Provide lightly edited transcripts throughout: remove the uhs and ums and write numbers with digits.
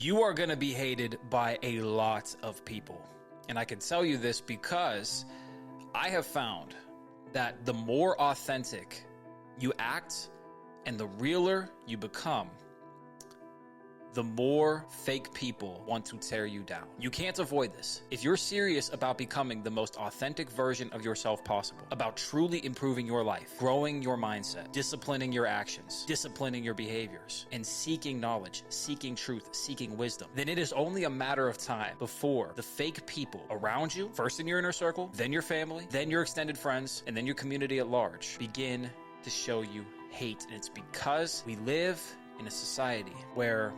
You are going to be hated by a lot of people. And I can tell you this because I have found that the more authentic you act and the realer you become, the more fake people want to tear you down. You can't avoid this. If you're serious about becoming the most authentic version of yourself possible, about truly improving your life, growing your mindset, disciplining your actions, disciplining your behaviors, and seeking knowledge, seeking truth, seeking wisdom, then it is only a matter of time before the fake people around you, first in your inner circle, then your family, then your extended friends, and then your community at large, begin to show you hate. And it's because we live in a society where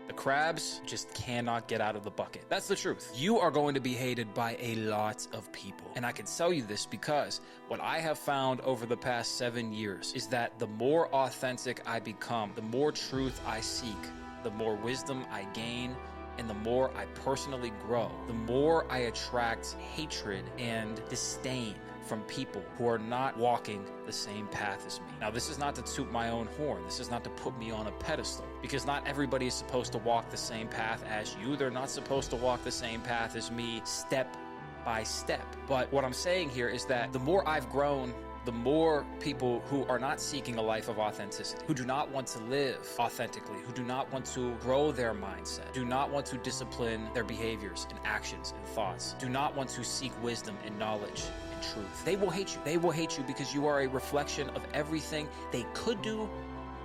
the crabs just cannot get out of the bucket. That's the truth. You are going to be hated by a lot of people. And I can tell you this because what I have found over the past 7 years is that the more authentic I become, the more truth I seek, the more wisdom I gain, and the more I personally grow, the more I attract hatred and disdain from people who are not walking the same path as me. Now, this is not to toot my own horn. This is not to put me on a pedestal, because not everybody is supposed to walk the same path as you. They're not supposed to walk the same path as me step by step. But what I'm saying here is that the more I've grown, the more people who are not seeking a life of authenticity, who do not want to live authentically, who do not want to grow their mindset, do not want to discipline their behaviors and actions and thoughts, do not want to seek wisdom and knowledge and truth, they will hate you. They will hate you because you are a reflection of everything they could do,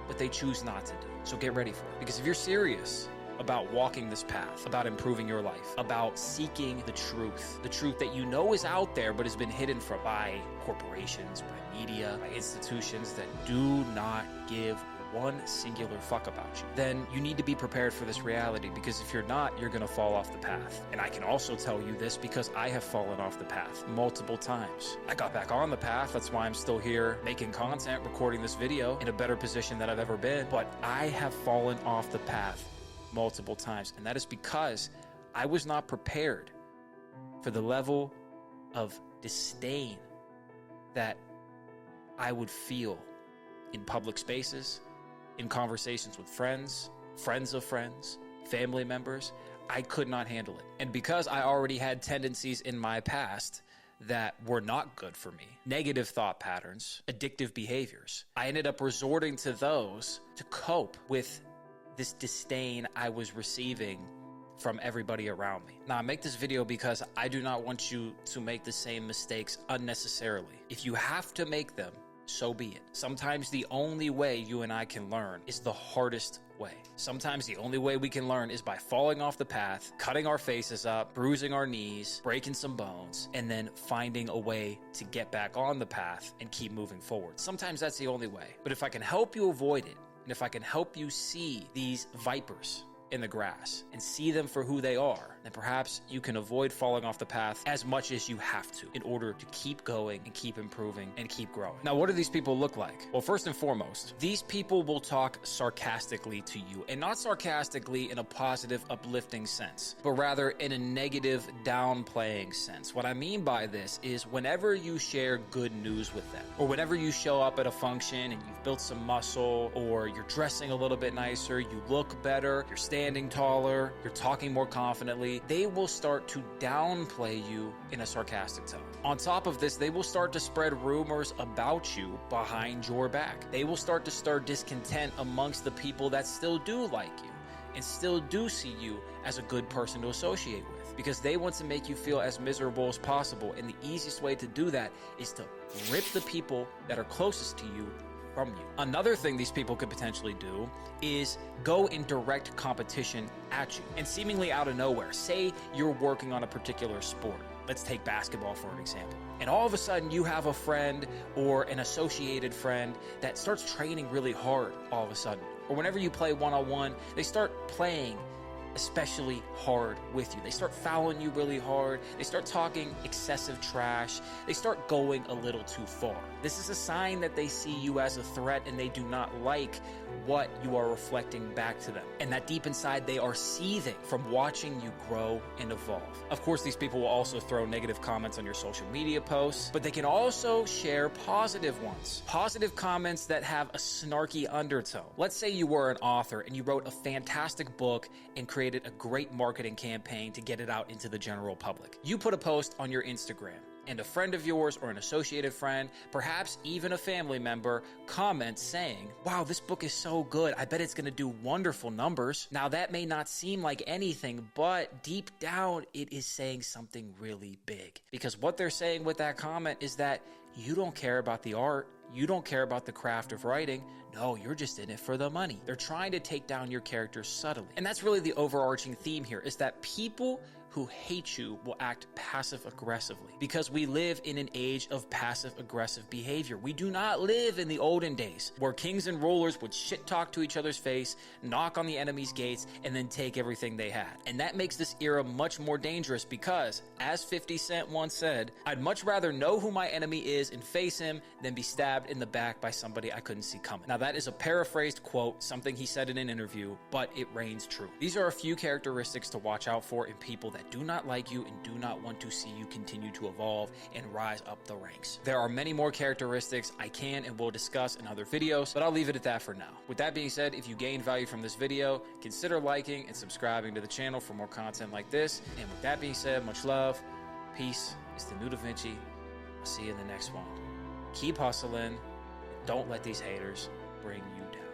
but they choose not to do. So get ready for it. Because if you're serious about walking this path, about improving your life, about seeking the truth that you know is out there but has been hidden from by corporations, by media, by institutions that do not give one singular fuck about you, then you need to be prepared for this reality, because if you're not, you're gonna fall off the path. And I can also tell you this because I have fallen off the path multiple times. I got back on the path. That's why I'm still here making content, recording this video, in a better position than I've ever been. But I have fallen off the path multiple times, and that is because I was not prepared for the level of disdain that I would feel in public spaces, in conversations with friends, friends of friends, family members. I could not handle it. And because I already had tendencies in my past that were not good for me, negative thought patterns, addictive behaviors, I ended up resorting to those to cope with this disdain I was receiving from everybody around me. Now, I make this video because I do not want you to make the same mistakes unnecessarily. If you have to make them, so be it. Sometimes the only way you and I can learn is the hardest way. Sometimes the only way we can learn is by falling off the path, cutting our faces up, bruising our knees, breaking some bones, and then finding a way to get back on the path and keep moving forward. Sometimes that's the only way. But if I can help you avoid it, and if I can help you see these vipers in the grass and see them for who they are, then perhaps you can avoid falling off the path as much as you have to in order to keep going and keep improving and keep growing. Now, what do these people look like? Well, first and foremost, these people will talk sarcastically to you, and not sarcastically in a positive, uplifting sense, but rather in a negative, downplaying sense. What I mean by this is whenever you share good news with them, or whenever you show up at a function and you've built some muscle, or you're dressing a little bit nicer, you look better, you're standing taller, you're talking more confidently, they will start to downplay you in a sarcastic tone. On top of this, they will start to spread rumors about you behind your back. They will start to stir discontent amongst the people that still do like you and still do see you as a good person to associate with, because they want to make you feel as miserable as possible. And the easiest way to do that is to rip the people that are closest to you from you. Another thing these people could potentially do is go in direct competition at you, and seemingly out of nowhere. Say you're working on a particular sport. Let's take basketball for an example. And all of a sudden you have a friend or an associated friend that starts training really hard all of a sudden. Or whenever you play one-on-one, they start playing especially hard with you. They start fouling you really hard. They start talking excessive trash. They start going a little too far. This is a sign that they see you as a threat and they do not like what you are reflecting back to them. And that deep inside, they are seething from watching you grow and evolve. Of course, these people will also throw negative comments on your social media posts, but they can also share positive ones. Positive comments that have a snarky undertone. Let's say you were an author and you wrote a fantastic book and created a great marketing campaign to get it out into the general public. You put a post on your Instagram, and a friend of yours or an associated friend, perhaps even a family member, comments saying, wow, this book is so good. I bet it's going to do wonderful numbers. Now, that may not seem like anything, but deep down, it is saying something really big. Because what they're saying with that comment is that you don't care about the art. You don't care about the craft of writing. No, you're just in it for the money. They're trying to take down your characters subtly. And that's really the overarching theme here, is that people who hate you will act passive aggressively, because we live in an age of passive aggressive behavior. We do not live in the olden days where kings and rulers would shit talk to each other's face, knock on the enemy's gates, and then take everything they had. And that makes this era much more dangerous because, as 50 Cent once said, I'd much rather know who my enemy is and face him than be stabbed in the back by somebody I couldn't see coming. Now, that is a paraphrased quote, something he said in an interview, but it reigns true. These are a few characteristics to watch out for in people that do not like you and do not want to see you continue to evolve and rise up the ranks. There are many more characteristics I can and will discuss in other videos, but I'll leave it at that for now. With that being said, if you gained value from this video, consider liking and subscribing to the channel for more content like this. And with that being said, much love, peace. It's the New Da Vinci. I'll see you in the next one. Keep hustling. Don't let these haters bring you down.